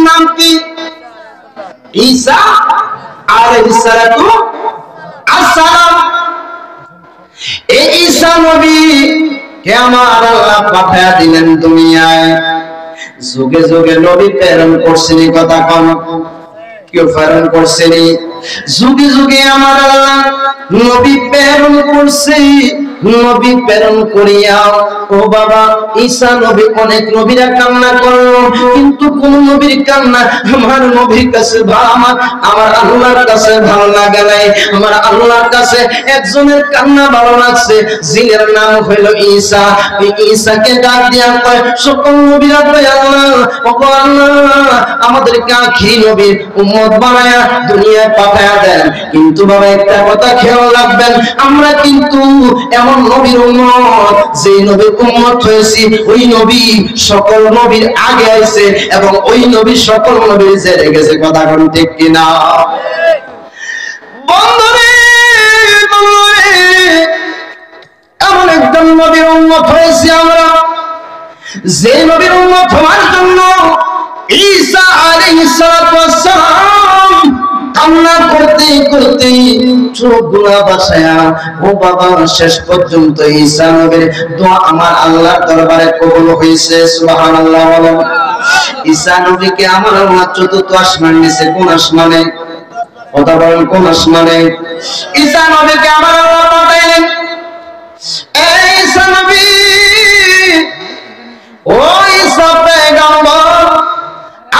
নাম কি? ঈসা আলাইহিস সালাতু আসসালাম। এই ঈসা নবী কে আমার আল্লাহ পাঠায়া দিলেন দুনিয়ায়। যুগে যুগে নবী প্রেরণ করছেন, কথা কোন কেউ প্রেরণ করছেন? যুগে যুগে আমার আল্লাহ নবী প্রেরণ করছে। নবী প্রেরণ করিয়া ও বাবা ঈসা নবী অনেক নবীরা কান্না করলো, কিন্তু কোন নবীর কান্না আমার নবীর কাছে আমার আল্লাহর কাছে ভালো লাগে নাই। আমার আল্লাহর কাছে একজনের কান্না ভালো লাগছে, যিনি নাম হইল ঈসা। এই ঈসাকে ডাক দিয়া কয়, সকল নবীরা কয় আল্লাহ, ওগো আল্লাহ, আমাদেরকে আখিরি নবীর উম্মত বানায়া দুনিয়ায় পাঠায়া দেন। কিন্তু বাবা একটা কথা খেয়াল রাখবেন, আমরা কিন্তু এমন নবীর উম্মত, যে নবীর উম্মত হয়েছি ওই নবী সকল নবীর আগে আইছে এবং ওই নবী সকল নবীর ছেড়ে গেছে, কথা কোন ঠিক কিনা? বন্ধুরে এমন একজন নবীর উম্মত হয়েছি আমরা, যে নবীর উম্মত হওয়ার জন্য ঈসা আলাইহিস সালাতু ওয়াসসালাম কান্না করতে করতে চোখগুলা বাসায়া ও বাবা শেষ পর্যন্ত ঈসা নবীর দোয়া আমার আল্লাহর দরবারে কবুল হয়েছে। সুবহানাল্লাহ বলেন। ঈসা নবীকে আমার আল্লাহ চতুর্থ আসমান নিচে, কোন আসমানে? কথা বলেন, কোন আসমানে? ঈসা নবীকে আমার আল্লাহ পাঠাইলেন। এই ঈসা নবী, ও ঈসা পয়গম্বর,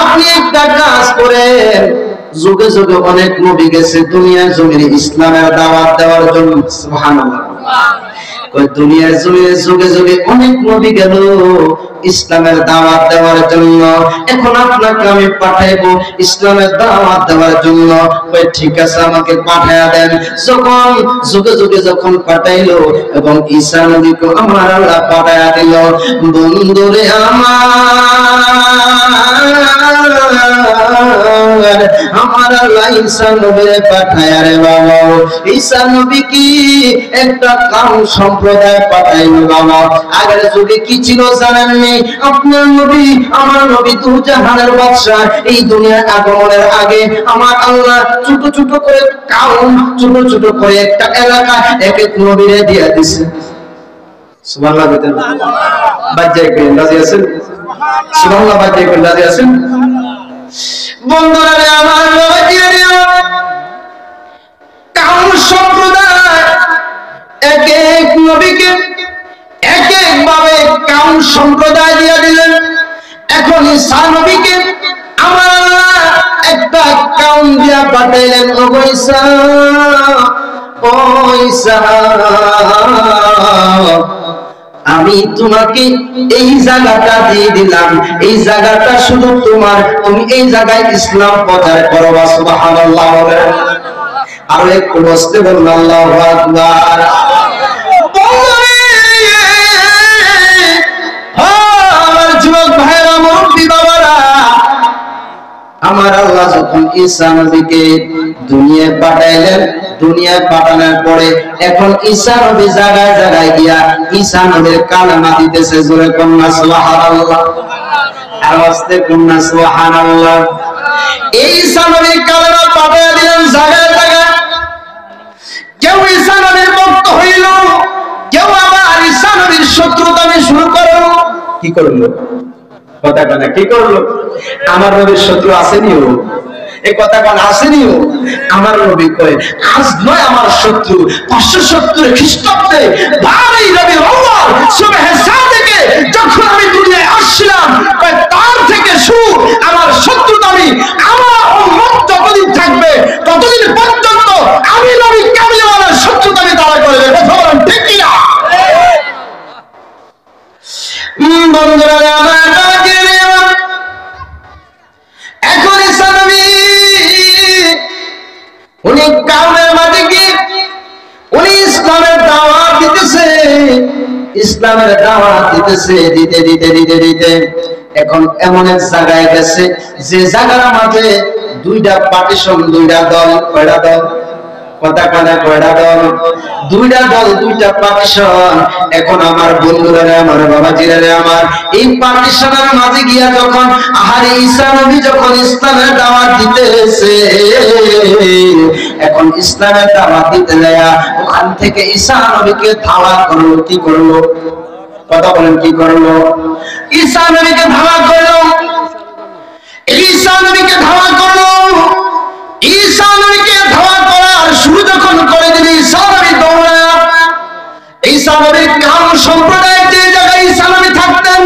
আপনি একটা কাজ করেন। যুগে যুগে অনেক নবী গেছে দুনিয়ার জমিনে ইসলামের দাওয়াত দেওয়ার জন্য। সুবহানাল্লাহ। কই দুনিয়ার জমিনে যুগে যুগে অনেক নবী গেল ইসলামের দাওয়াত দেওয়ার জন্য, এখন আপনাকে আমি পাঠাইবো ইসলামের দাওয়াত দেওয়ার জন্য। কই ঠিক আছে, আমাকে পাঠায়া দেন। যখন যুগে যুগে যখন পাঠাইলো এবং ঈসা নবীকে আমার আল্লাহ পাঠায়া দিল, বন্ধুরে আমার আল্লাহ ঈসা নবীরে পাঠায়া রে বাবা। ঈসা নবী কি একটা কাম সম্প্রদায় পাঠাইলো বাবা। আগের যুগে কি ছিল জানেননি? আপনার নবী আমার নবী দুজাহানের বাদশা, এই দুনিয়ার আগমনের আগে আমার আল্লাহ ছোট ছোট করে কাউম, ছোট ছোট করে একটা এলাকা এক এক নবীরে দিয়ে দিছে। সুবহানাল্লাহ বলেন। বাজ্জায় কে রাজি আছেন? সুবহানাল্লাহ। বাজ্জায় কে রাজি আছেন? বন্ধুরা আমার কাউম সম্প্রদায় এক এক নবীকে এক এক ভাবে কাউম সম্প্রদায় দিয়ে দিলেন। এখন ঈসা নবীকে আমার আল্লাহ একটা কাউম দিয়া পাঠাইলেন। ও ঈসা, ও ঈসা, আমি তোমাকে এই জায়গাটা দিয়ে দিলাম, এই জায়গাটা শুধু তোমার, তুমি এই জায়গায় ইসলাম প্রচার করো। সুবহানাল্লাহ। আর একটু বসতে বলুন আল্লাহু আকবার। আমার যুবক ভাইরা, মুরব্বি বাবারা, আমার আল্লাহ যখন ঈসা নবীকে দুনিয়ায় পাঠাইলেন, দুনিয়ায় পাঠানোর পরে এখন ঈসা নবী জায়গায় জায়গায় গিয়া ঈসা নবীর কালেমা দিতেছে। জোরে কন্যা সুবহানাল্লাহ, আওয়াজে কন্যা সুবহানাল্লাহ। এই ঈসা নবীর কালেমা পাঠিয়ে দিলেন জায়গায় জায়গায়। কেউ ঈসা নবীর ভক্ত হইল, কেউ আবার ঈসা নবীর শত্রুতা শুরু করলো। কি করলো? কথা কথা কি করলো? আমার নবীর শত্রু আসেনিও, এই কথা কোন আসেনিও। আমার নবী কয় আজ নয় আমার শত্রু, 570 খ্রিস্টাব্দে 12 রবিউল আউয়াল সুবহে সাদিকে যখন আমি দুনিয়ায় আসছিলাম, কয় তার থেকে শুরু আমার শত্রুতা। আমার উম্মত যতদিন থাকবে ততদিন পর্যন্ত আমি নবী কামিয়াওয়ালার শত্রুতা তারা করবে। কথা বলেন ঠিক কিনা? বন্ধুরা আমার এখন ঈসা নবী উনি কাউমের মাঝে গিয়ে উনি ইসলামের দাওয়াত দিতেছে, ইসলামের দাওয়াত দিতেছে। দিতে দিতে দিতে দিতে এখন এমন এক জায়গায় গেছে যে জায়গার মাঝে দুইটা পার্টিশন, দুইটা দল। কয়টা দল? কথা কানে কয়টা দল? দুইটা দল, দুইটা পার্টিশন। এখন আমার বন্ধুরা, আমার বাবাজিরা, আমার এই পার্টিশনের মাঝে গিয়া যখন আহারে ঈসা নবী যখন ইসলামের দাওয়াত দিতেছে, এখন ইসলামের দাওয়াত দিতে যায় ওখান থেকে ঈসা নবীকে ধাওয়া করলো। কি করলো? কথা বলেন, কি করলো? ঈসা নবীকে ধাওয়া করলো। ঈসা নবীকে ধাওয়া করলো। ঈসা নবীকে ধাওয়া করার শুরু যখন করে দিল, ঈসা নবী দৌড়ায়। ঈসা নবীর কাম সম্প্রদায়ের যে জায়গায় ঈসা নবী থাকতেন,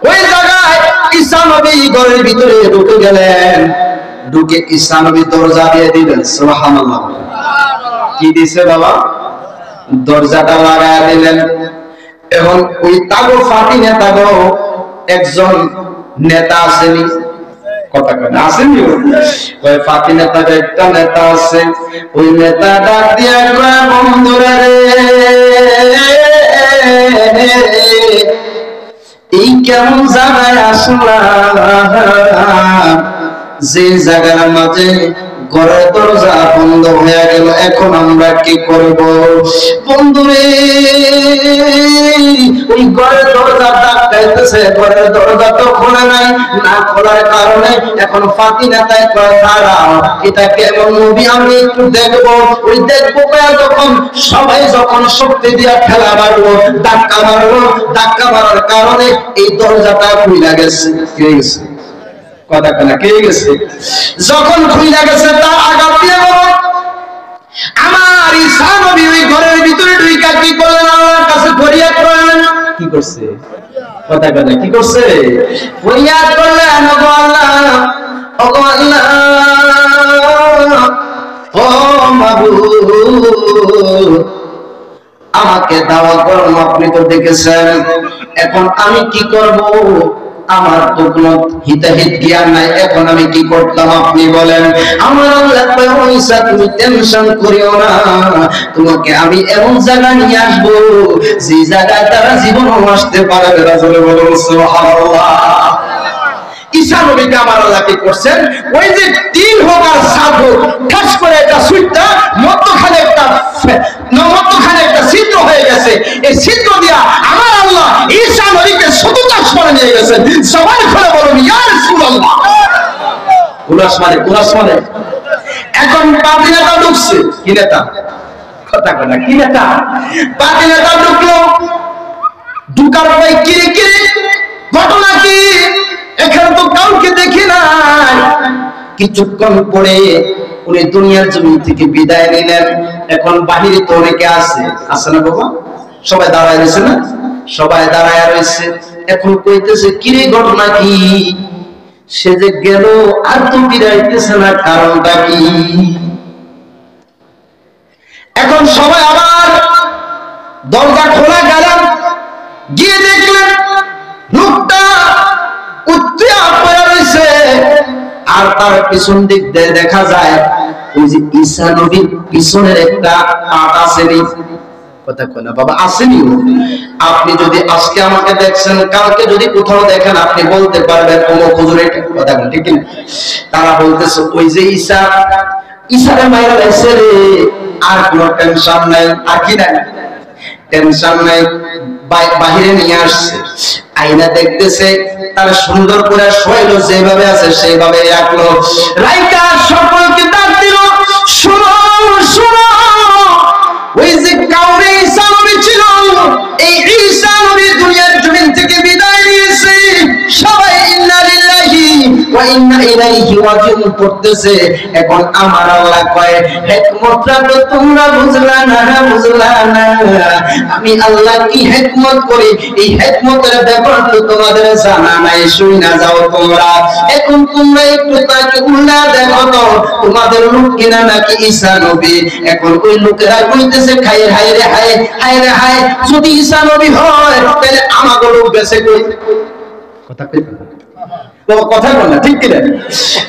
ওই জায়গায় ঈসা নবী ঘরের ভিতরে ঢুকে গেলেন। ঢুকে ঈসা নবী দরজা দিয়ে দিলেন। সুবহানাল্লাহ। কি দিছে বাবা? দরজাটা লাগায় দিলেন। এখন ওই তাগো ফাতি নেতাগো একজন নেতা আসেনি, কথা কয় না, আসেনি? ওই ফাতি নেতাগো একটা নেতা আছে। ওই নেতা ডাক দিয়া কয়, বন্ধুরা রে, এই কেমন জায়গায় আসলাম, যে জায়গার মাঝে ঘরের দরজা বন্ধ হয়ে গেল, এখন আমরা কি করব? বন্ধুরে, ওই ঘরের দরজা ডাকাইতেছে, ঘরের দরজা তো খোলা নাই, না খোলার কারণে এখন ফাতি নেতায় কয়, দাঁড়াও, এটা কেমন নবী, আমি একটু দেখবো। ওই দেখবো যখন সবাই যখন শক্তি দিয়া ঠেলা মারলো, ধাক্কা মারলো, ধাক্কা মারার কারণে এই দরজাটা খুলে গেছে। কি গেছে? কথা কেনা কে গেছে? যখন খুইলা গেছে, তার আঘাত দিয়ে আমার ঈসা নবী ওই ঘরের ভিতরে ঢুইকা কি করলেন? আল্লাহর কাছে ফরিয়াদ করলেন। কি করছে? কথা কেনা কি করছে? ফরিয়াদ করলেন, ওগো আল্লাহ, ওগো আল্লাহ, ও মাবুদ, আমাকে দাওয়া করুন, আপনি তো দেখেছেন, এখন আমি কি করব? আমার তো কোনো হিতাহিত জ্ঞান নাই, এখন আমি কি করতাম আপনি বলেন? আমার আল্লাহ কয়, ঈসা তুমি টেনশন করিও না, তোমাকে আমি এমন জায়গা নিয়ে আসবো যে জায়গায় তারা জীবনও আসতে পারবে না। জোরে বলুন সুবহানাল্লাহ। ঈসা নবীকে আমার আল্লাহ কি করছেন? ওই যে তিন হোক আর সাত হোক, ঠাস করে একটা সুইটটা মধ্যখানে একটা ছিদ্র হয়ে গেছে। এই ছিদ্র দিয়া আমার আল্লাহ ঈসা নবীকে সততা করে নিয়ে গেছেন। সবাই খুলে বলুন ইয়া রাসূলুল্লাহ। কুলাস মানে এখন পাতি নেতা ঢুকছে। কি নেতা? কথা কথা কি নেতা? পাতি নেতা ঢুকলো। ঢুকার পরে কিরে কিরে ঘটনা কি? এখানে তো কাউকে দেখি নাই। কিছুক্ষণ পরে উনি দুনিয়ার জমিন থেকে বিদায় নিলেন। এখন বাহিরে তো অনেকে আছে না বাবা? সবাই দাঁড়ায় রয়েছে না? সবাই দাঁড়ায় রয়েছে। এখন কইতেছে কিরে ঘটনা কি? সে যে গেল আর তো বিদাইতেছে না, কারণটা কি? এখন সবাই আবার দরজা খোলা গেল, গিয়ে দেখলেন লোকটা উত্তিয়া পড়ে রয়েছে। আর তার পিছন দিক দিয়ে দেখা যায় ওই যে ঈসা নবীর পিছনের একটা পাট আসেনি। কথা কয় না বাবা, আসেনি? আপনি যদি আজকে আমাকে দেখছেন, কালকে যদি কোথাও দেখেন, আপনি বলতে পারবেন অমুক হুজুর। কথা বলেন ঠিক না? তারা বলতেছে ওই যে ঈসারে মাইরা লাইছে রে, আর কোনো টেনশন নাই। আর কি নাই? টেনশন নাই। বাহিরে নিয়ে আসছে, আইনা দেখতেছে, তার সুন্দর করে শৈল যেভাবে আছে সেইভাবে রাখলো। রাইকা সকলকে ডাক দিল, শোনো শোনো, ওই যে কাউরে ঈসা নবী ছিল, এই ঈসা নবী দুনিয়ার জমিন থেকে বিদায় নিয়েছে। সবাই ইন্না লিল্লাহি ওয়া ইন্না ইলাইহি রাজিউন পড়তেছে। এখন আমার আল্লাহ কয়, হিকমতটা তো তোমরা বুঝলা না। আমি আল্লাহ কি হিকমত করি, এই হিকমতের ব্যাপার তো তোমাদের জানা নাই। শুই না যাও তোমরা। এখন তোমরা একটু তাকে উল্টা দেখো তো, তোমাদের লোক কিনা নাকি ঈসা নবী? এখন ওই লোকেরা কইতেছে, খায় হায় রে হায়, হায় রে হায়, যদি ঈসা নবী হয় তাহলে আমাকে লোক বেঁচে কই? কথা কই তো কথা বল না, ঠিক কিনা?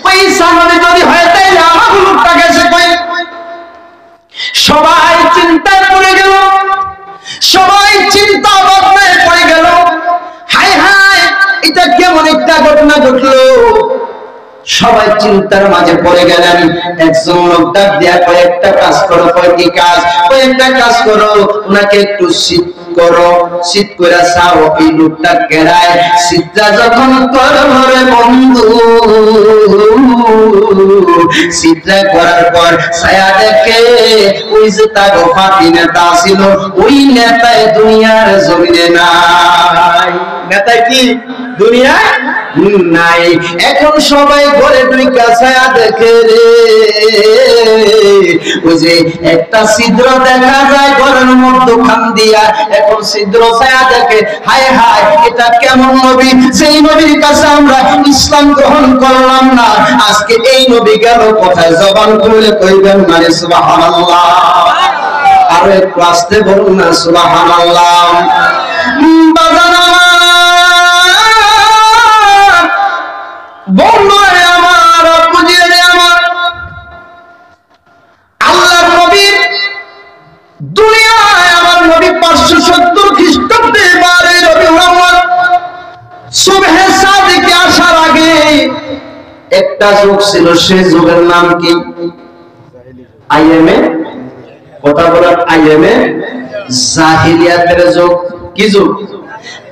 ওই ঈসা নবী যদি হয় তাহলে আমাকে লোকটা গেছে কই? সবাই চিন্তায় পড়ে গেল, সবাই চিন্তা ভাবনায় পড়ে গেল। হায় হায়, এটা কেমন একটা ঘটনা ঘটলো? সবাই চিন্তার মাঝে পড়ে গেলেন। একজন লোক ডাক দিয়া কয়েকটা কাজ করো, কয়েকটি কাজ, কয়েকটা কাজ করো, ওনাকে একটু শীত করো, শীত করে চাও এই লোকটা কেরায়। শীতটা যখন করো রে বন্ধু, শীতটা করার পর ছায়া দেখে ওই যে তার ফাঁকি নেতা ছিল, ওই নেতায় দুনিয়ার জমিনে নাই। নেতায় কি দুনিয়ায় নাই। এখন সবাই ঘরে ঢুইকা ছায়া দেখে রে, ওই যে একটা ছিদ্র দেখা যায় ঘরের মধ্যখান দিয়া, এখন ছিদ্র ছায়া দেখে। হায় হায়, এটা কেমন নবী, সেই নবীর কাছে আমরা ইসলাম গ্রহণ করলাম না, আজকে এই নবী গেল কোথায়? জবান খুলে কইবেন না সুবহানাল্লাহ। আরো একটু আসতে বলুন না সুবহানাল্লাহ। বন্ধুরে আমার, বুঝিয়ে আমার, আল্লাহর নবী দুনিয়ায়, আমার নবী 570 খ্রিস্টাব্দে 12 রবিউল আউয়াল সুবহে সাদিকে আসার আগে একটা যুগ ছিল, সেই যুগের নাম কি? আইএমএ। কথা বলার আইএমএ জাহিলিয়াতের যুগ। কি যুগ?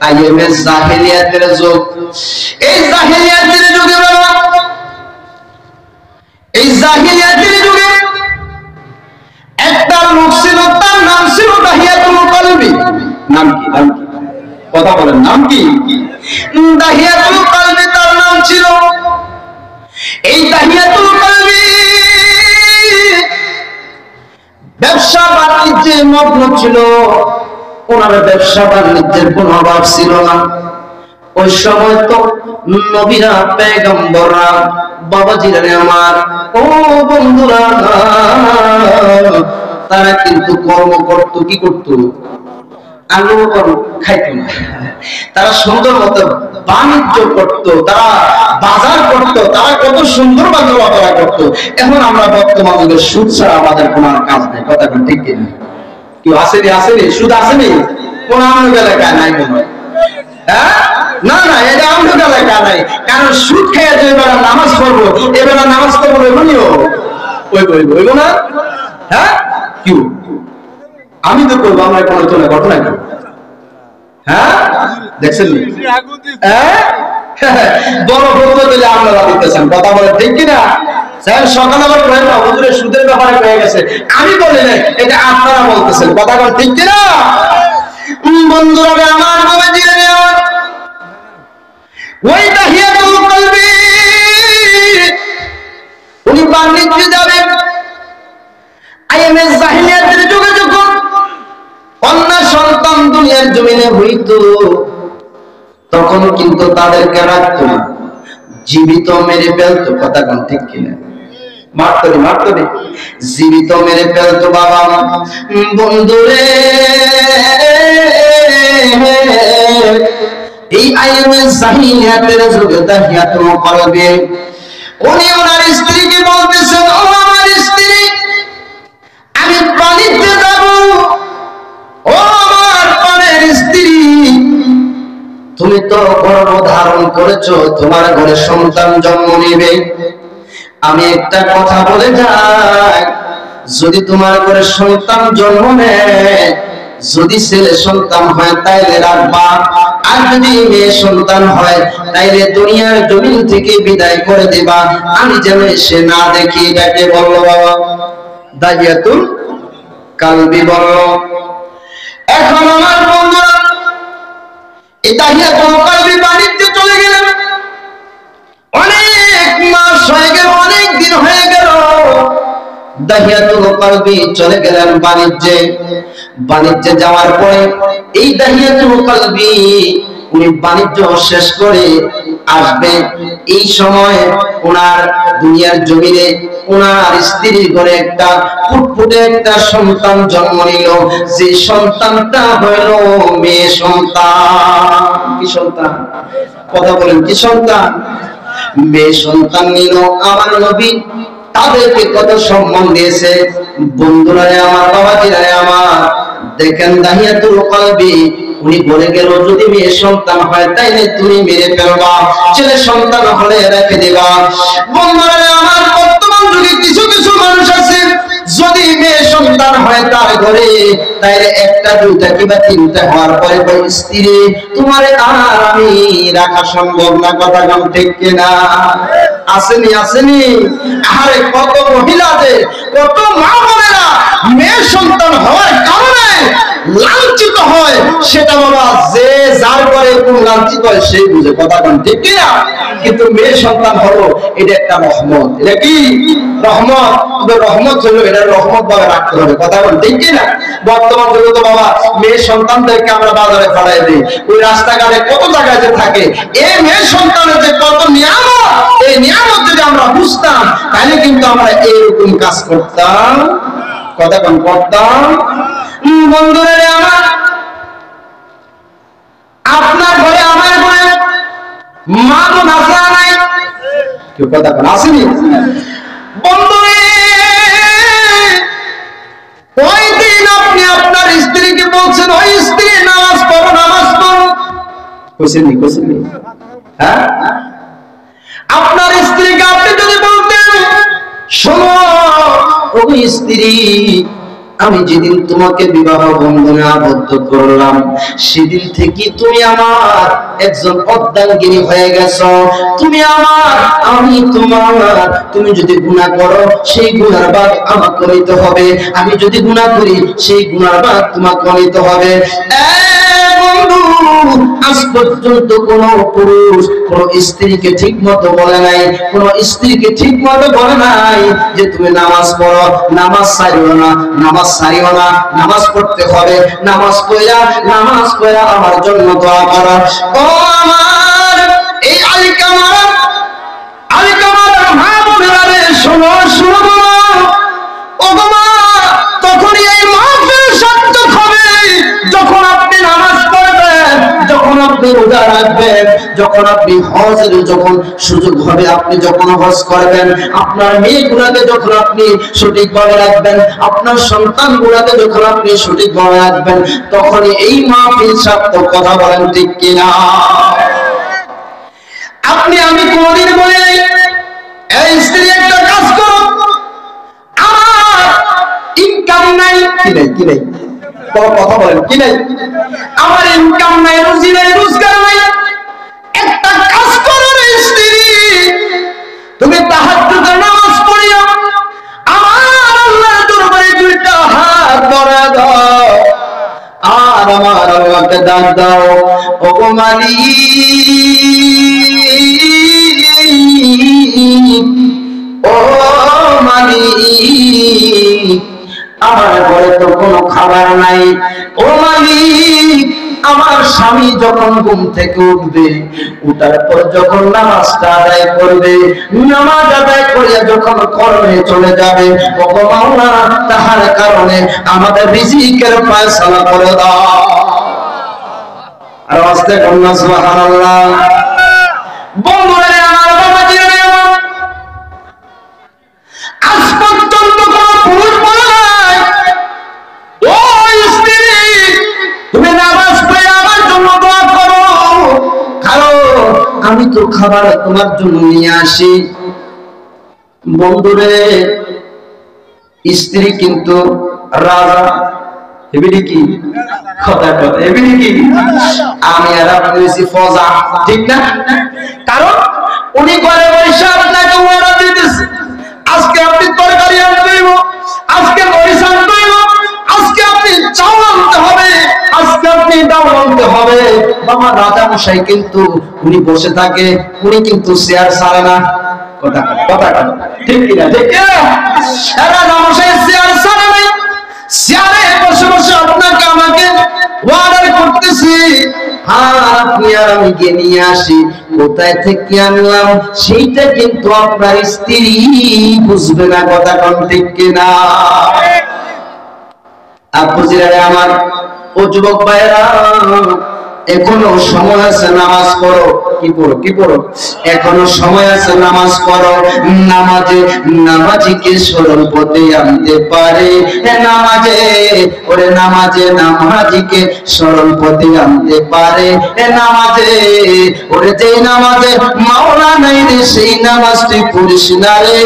আইএমএ জাহিলিয়াতের যুগ। এই জাহিলিয়াতের যুগে বাবা, এই জাহিলিয়াতের যুগে একটা লোক ছিল, তার নাম ছিল দাহিয়াতুল কলবি। নাম কি? নাম কি? কথা বলেন, নাম কি? দাহিয়াতুল কলবি তার নাম ছিল। এই দাহিয়াতুল কলবি ব্যবসা বাণিজ্যে মগ্ন ছিল, ওনার ব্যবসা বাণিজ্যের কোনো অভাব ছিল না। ওই সময় তো নবীরা, পেগম্বররা, বাবাজিরা আমার, ও বন্ধুরা, তারা কিন্তু কর্ম করত। কি করত? আলু খাইতো না, তারা সুন্দর মতো বাণিজ্য করত, তারা বাজার করত, তারা কত সুন্দর বাজার করত। এখন আমরা বর্তমান যুগে সুদ ছাড়া আমাদের কোনো কাজ নেই। কথা ঠিক কিনা? কেউ আসেনি? আসেনি? সুদ আসেনি? কোন আমাদের এলাকায় নাই মনে হয়। হ্যাঁ, না না, এটা আমাদের এলাকায় নাই। কারণ সুদ খেয়ে যে এবার নামাজ পড়বো, এবার নামাজ তো বলবো ওই না। হ্যাঁ, কি আমি তো করবো, আমরা কোনো চলে ঘটনা কি? হ্যাঁ, দেখছেন বড় বলতে দিলে আপনারা দিতেছেন। কথা বলে ঠিক কিনা? স্যার সকালে আবার হুজুরের সুদের ব্যাপারে হয়ে গেছে, আমি বলি না, এটা আপনারা বলতেছেন। কথা বলে ঠিক কিনা? বন্ধুরা আমার, বাবাজিরা আমার, ওই দাহিয়াতুল কলবি উনি বাণিজ্যে যাবেন। আইএমএ জাহিলিয়াতের যুগে যখন কন্যা সন্তান দুনিয়ার জমিনে হইতো, তখন কিন্তু তাদেরকে রাখতো না, জীবিত মেরে ফেলতো। কথা কোন ঠিক কিনা? মারতো জীবিত মেরে ফেলতো বাবা। বন্ধুরে, এই আইএমএ জাহিলিয়াতের যুগে দাহিয়াতুল কলবি উনি ওনার স্ত্রীকে বলতেছেন, ও আমার স্ত্রী, আমি বাণিজ্যে যাব। ও আমার প্রাণের স্ত্রী, তুমি তো গর্ভ ধারণ করেছো, তোমার ঘরে সন্তান জন্ম নেবে। আমি একটা কথা বলে যাই, যদি তোমার ঘরে সন্তান জন্ম নেয়, যদি ছেলে সন্তান হয় তাইলে রাখবা, আর যদি মেয়ে সন্তান হয় তাইলে দুনিয়ার জমিন থেকে বিদায় করে দিবা, আমি যেন সে না দেখি। এটাকে বললো বাবা দাহিয়াতুল কলবি বলল। এখন আমার বন্ধুরা, এই দাহিয়াতুল কলবি বাণিজ্যে চলে গেলেন। অনেক মাস হয়ে গেল, অনেক দিন হয়ে গেল, দাহিয়াতুল কলবি চলে গেলেন বাণিজ্যে। বাণিজ্যে যাওয়ার পরে এই দাহিয়াতুল কলবি উনি বাণিজ্য শেষ করে আসবে। এই সময় ওনার দুনিয়ার জমিনে ওনার স্ত্রীর ঘরে একটা ফুটফুটে একটা সন্তান জন্ম নিল। যে সন্তানটা হইল মেয়ে সন্তান। কি সন্তান? কথা বলেন, কি সন্তান? মেয়ে সন্তান নিল। আমার নবী তাদেরকে কত সম্মান দিয়েছে। বন্ধুরা আমার, বাবাজিরা আমার, দেখেন দাহিয়াতুল কলবি উনি বলে গেল যদি মেয়ে সন্তান হয় তাইলে তুমি মেরে ফেলবা, ছেলে সন্তান হলে রেখে দিবা। বন্ধুরা আমার, বর্তমান যুগে কিছু কিছু মানুষ আছে যদি মেয়ে সন্তান হয় তার ঘরে, তাইলে একটা দুইটা কিংবা তিনটা হওয়ার পরে স্ত্রী তোমার আর আমি রাখা সম্ভব না। কথা কম ঠিক কিনা? আসেনি আসেনি? আরে কত মহিলাদের, কত মা বোনেরা মেয়ে সন্তান হওয়ার কারণে লাঞ্ছিত হয়, সেটা বাবা যে যার করে কোন লাঞ্ছিত হয় সেই বুঝে। কথা কম ঠিক কিনা? কিন্তু মেয়ে সন্তান হলো এটা একটা রহমত। এটা কি রহমত? রহমত হলো এটা রহমত ভাবে রাখতে হবে। কথা বল ঠিক কিনা? বর্তমান যুগে তো বাবা মেয়ে সন্তানদেরকে আমরা বাজারে পাঠাই দিই, ওই রাস্তাঘাটে কত জায়গায় যে থাকে, এই মেয়ে সন্তানের যে কত নিয়ামত, এই নিয়ামত যদি আমরা বুঝতাম তাহলে কিন্তু আমরা এরকম কাজ করতাম। কথা কম করতাম। বন্ধুরা আমার, আপনার ঘরে আমার ঘরে মা বোন আছে নাই? কেউ কথা কন আসেনি? বন্ধুরে ওই দিন আপনি আপনার স্ত্রীকে বলছেন, ওই স্ত্রী নামাজ পড়ো নামাজ পড়ো, কোসেনি কোসেনি? হ্যাঁ, আপনার স্ত্রীকে আপনি যদি বলতেন শোনো ওই স্ত্রী, আমি যেদিন তোমাকে বিবাহ বন্ধনে আবদ্ধ করলাম সেদিন থেকে তুমি আমার একজন অর্ধাঙ্গিনী হয়ে গেছো, তুমি আমার, আমি তোমার। তুমি যদি গুনাহ করো সেই গুনার ভাগ আমাকে নিতে হবে, আমি যদি গুনাহ করি সেই গুনার ভাগ তোমাকে নিতে হবে। আজ পর্যন্ত কোন পুরুষ কোন স্ত্রীকে ঠিক মতো বলে নাই, কোন স্ত্রীকে ঠিক মতো বলে নাই যে তুমি নামাজ পড়ো, নামাজ ছাড়িও না, নামাজ ছাড়িও না, নামাজ পড়তে হবে, নামাজ পড়া আমার জন্য দোয়া করো। ও আমার এই আলিকামার মা বোনেরা রে, শোনো শোনো, ও মা, তখনই এই মাহফিল সার্থক হবে যখন আপনি নামাজ পড়বেন, যখন আপনি রোজা রাখবেন, যখন আপনি হজের যখন সুযোগ হবে আপনি যখন হজ করবেন, আপনার মেয়েগুলোকে যখন আপনি সঠিকভাবে রাখবেন, আপনার সন্তানগুলোকে যখন আপনি সঠিকভাবে রাখবেন, তখনই এই মাহফিল সার্থক। কথা বলেন ঠিক কিনা? আপনি আমি কোনদিন বলে এই স্ত্রী একটা কাজ করো, আমার ইনকাম নাই, কি নাই কি নাই, কথা বলেন কি নাই, আমার ইনকাম নাই, রুজি নাই, রোজগার নাই, একটা কাজ করো রে স্ত্রী, তুমি তাহাজ্জুদের নামাজ পড়িও, আমার আল্লাহর দরবারে দুইটা হাত বাড়ায় দাও আর আমার আল্লাহকে ডাক দাও, ও মালিক, ও মালিক, আমার ঘরে তো কোনো খাবার নাই, ও মালিক, আমার স্বামী যখন ঘুম থেকে উঠবে, উঠার পর যখন নামাজটা আদায় করবে, নামাজ আদায় করিয়া যখন কর্মে চলে যাবে, ও মাওলা, তাহার কারণে আমাদের রিজিকের ফয়সালা করে দাও। আর আস্তে কন্যা সুবহানাল্লাহ। বন্ধুরা আমার, বাবাজিরা আমার, আজ পর্যন্ত কোন পুরুষ বলে নাই ও স্ত্রী তুমি নামাজ পড়ে আমার জন্য দোয়া করো, কারণ আমি তো খাবার তোমার জন্য নিয়ে আসি। বন্ধুরে, স্ত্রী কিন্তু রাজা, এবিডি কি কথা কথা, এবিডি কি আমি আর আপনি হইছি ফজা, ঠিক না? কারণ উনি ঘরে বসে আপনাকে ওয়াদা দিতেছে, আজকে আপনি তরকারি আনতে হইব, আজকে মরিচ আনতে হইব, আজকে আপনি চাউল আনতে হবে, আজকে আপনি ডাউল আনতে হবে। বাবা রাজা মশাই কিন্তু উনি বসে থাকে, উনি কিন্তু চেয়ার ছাড়ে না। কথা কথা ঠিক কিনা? ঠিক কিনা? রাজা মশাই চেয়ার ছাড়ে না, চেয়ারে বসে বসে আপনাকে আমাকে অর্ডার করতেছি, আর আপনি আর আমি গিয়ে নিয়ে আসি, কোথায় থেকে আনলাম সেইটা কিন্তু আপনার স্ত্রী বুঝবে না। কথা কোন ঠিক কিনা? আপুজিরা আমার, ও যুবক ভাইরা, এখনো সময় আছে নামাজ পড়ো। কি পড়ো? কি পড়ো? এখনো সময় আছে নামাজ পড়ো। নামাজিকে সরল পথে আনতে পারে নামাজে, ওরে নামাজে নামাজিকে সরল পথে আনতে পারে নামাজে, ওরে যেই নামাজে মাওলা নাই রে সেই নামাজটি পড়িস না রে,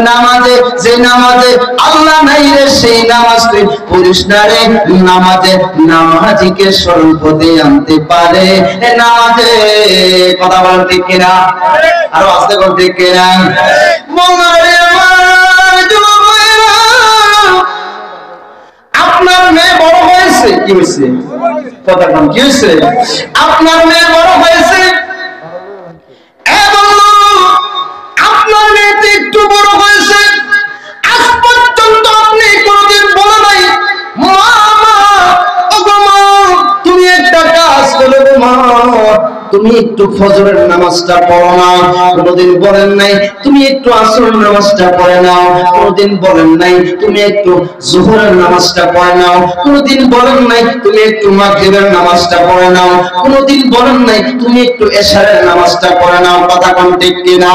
নামাজে যে নামাজে আল্লাহ নাই রে সেই নামাজটি পড়িস না রে, নামাজে নামাজিকে সরল পথে আনতে পারে নামাজে। কথা বলেন ঠিক কিনা? আরো আস্তে করে ঠিক কিনা? আপনার মেয়ে বড় হয়েছে। কি হয়েছে? কথা বলেন কি হয়েছে? আপনার মেয়ে বড় হয়েছে এবং আপনার মেয়েটি একটু বড় হয়েছে, আজ পর্যন্ত আপনি কোনদিন বলে নাই মা তুমি একটা কাজ করো মা, তুমি একটু ফজরের নামাজটা পড়ো না। কোনদিন বলেন নাই তুমি একটু আসরের নামাজটা পড়ে নাও। কোনদিন বলেন নাই তুমি একটু যোহরের নামাজটা পড়ে নাও। কোনদিন বলেন নাই তুমি একটু মাগরিবের নামাজটা পড়ে নাও। কোনদিন বলেন নাই তুমি একটু এশারের নামাজটা পড়ে নাও। কথা কোন ঠিক কিনা?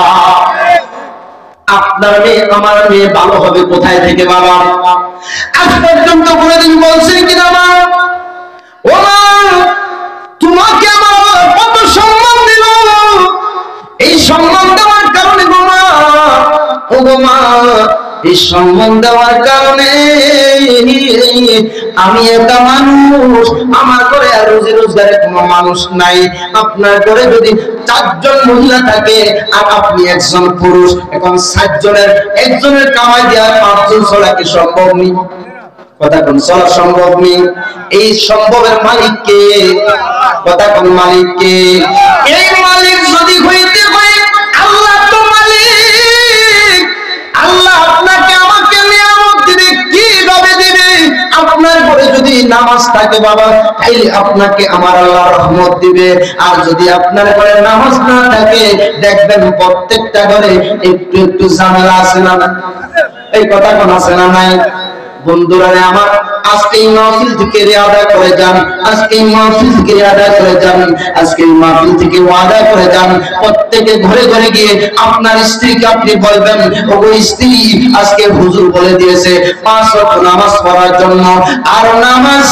আপনার মেয়ে আমার মেয়ে ভালো হবে কোথায় থেকে বাবা? আজ পর্যন্ত কোনদিন বলছেন কিনা মা ও মা তোমাকে আমার কত সম্মান দিল, এই সম্মান দেওয়ার কারণে গো মা, ও গো মা এই সম্মান দেওয়ার কারণে আমি একটা মানুষ, আমার ঘরে আর রোজি রোজগারের কোনো মানুষ নাই। আপনার ঘরে যদি 4 জন মহিলা থাকে আর আপনি একজন পুরুষ, এখন 7 জনের একজনের কামাই দেওয়া 5 জন চলা কি সম্ভব নেই? কথা কোন চলা সম্ভব নেই? এই সম্ভবের মালিক কে? কথা কোন মালিক কে? এই মালিক যদি হইতে হয় আল্লাহ তো মালিক, আল্লাহ আপনাকে আমাকে নিয়ামত দিবে, কিভাবে দিবে? আপনার ঘরে যদি নামাজ থাকে বাবা তাইলে আপনাকে আমার আল্লাহ রহমত দিবে, আর যদি আপনার ঘরে নামাজ না থাকে দেখবেন প্রত্যেকটা ঘরে একটু একটু ঝামেলা আছে না? এই কথা কোন আছে না নাই? বন্ধুরা আমার আজকে এই মাহফিল থেকে আদায় করে যান, আজকে এই মাহফিল থেকে আদায় করে যান, আজকে এই মাহফিল থেকে আদায় করে যান। প্রত্যেকে ঘরে ঘরে গিয়ে আপনার স্ত্রীকে আপনি বলবেন ও স্ত্রী আজকে হুজুর বলে দিয়েছে 5 ওয়াক্ত নামাজ পড়ার জন্য, আর নামাজ